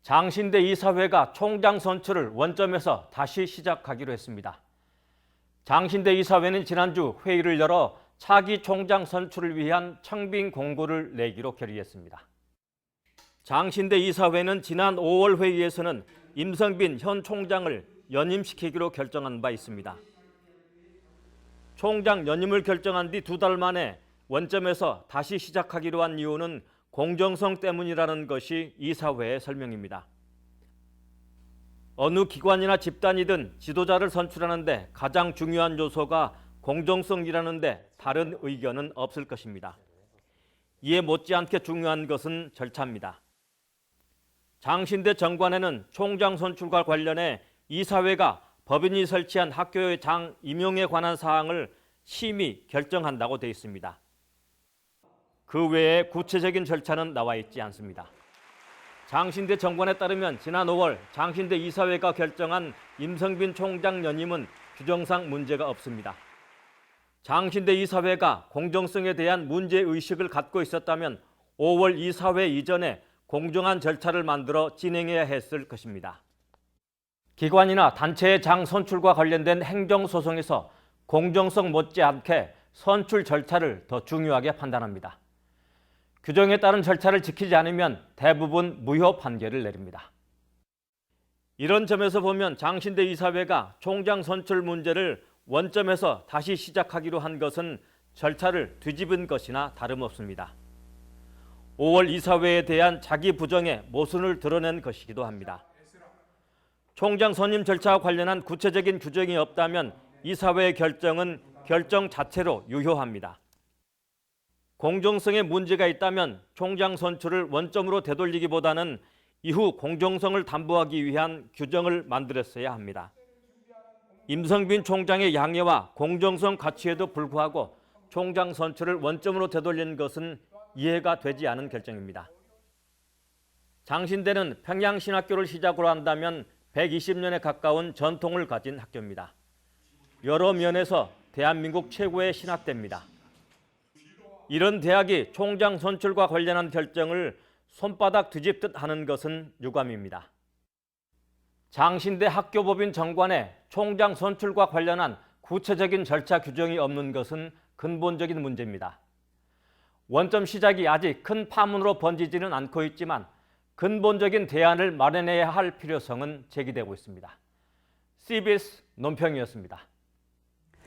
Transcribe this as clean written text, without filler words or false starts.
장신대 이사회가 총장 선출을 원점에서 다시 시작하기로 했습니다. 장신대 이사회는 지난주 회의를 열어 차기 총장 선출을 위한 청빙 공고를 내기로 결의했습니다. 장신대 이사회는 지난 5월 회의에서는 임성빈 현 총장을 연임시키기로 결정한 바 있습니다. 총장 연임을 결정한 뒤 2달 만에 원점에서 다시 시작하기로 한 이유는 공정성 때문이라는 것이 이사회의 설명입니다. 어느 기관이나 집단이든 지도자를 선출하는 데 가장 중요한 요소가 공정성이라는 데 다른 의견은 없을 것입니다. 이에 못지않게 중요한 것은 절차입니다. 장신대 정관에는 총장 선출과 관련해 이사회가 법인이 설치한 학교의 장 임용에 관한 사항을 심의 결정한다고 되어 있습니다. 그 외에 구체적인 절차는 나와 있지 않습니다. 장신대 정관에 따르면 지난 5월 장신대 이사회가 결정한 임성빈 총장 연임은 규정상 문제가 없습니다. 장신대 이사회가 공정성에 대한 문제의식을 갖고 있었다면 5월 이사회 이전에 공정한 절차를 만들어 진행해야 했을 것입니다. 기관이나 단체의 장 선출과 관련된 행정소송에서 공정성 못지않게 선출 절차를 더 중요하게 판단합니다. 규정에 따른 절차를 지키지 않으면 대부분 무효 판결을 내립니다. 이런 점에서 보면 장신대 이사회가 총장 선출 문제를 원점에서 다시 시작하기로 한 것은 절차를 뒤집은 것이나 다름없습니다. 5월 이사회에 대한 자기 부정의 모순을 드러낸 것이기도 합니다. 총장 선임 절차와 관련한 구체적인 규정이 없다면 이사회의 결정은 결정 자체로 유효합니다. 공정성에 문제가 있다면 총장 선출을 원점으로 되돌리기보다는 이후 공정성을 담보하기 위한 규정을 만들었어야 합니다. 임성빈 총장의 양해와 공정성 가치에도 불구하고 총장 선출을 원점으로 되돌린 것은 이해가 되지 않은 결정입니다. 장신대는 평양신학교를 시작으로 한다면 120년에 가까운 전통을 가진 학교입니다. 여러 면에서 대한민국 최고의 신학대입니다. 이런 대학이 총장 선출과 관련한 결정을 손바닥 뒤집듯 하는 것은 유감입니다. 장신대 학교법인 정관에 총장 선출과 관련한 구체적인 절차 규정이 없는 것은 근본적인 문제입니다. 원점 시작이 아직 큰 파문으로 번지지는 않고 있지만 근본적인 대안을 마련해야 할 필요성은 제기되고 있습니다. CBS 논평이었습니다.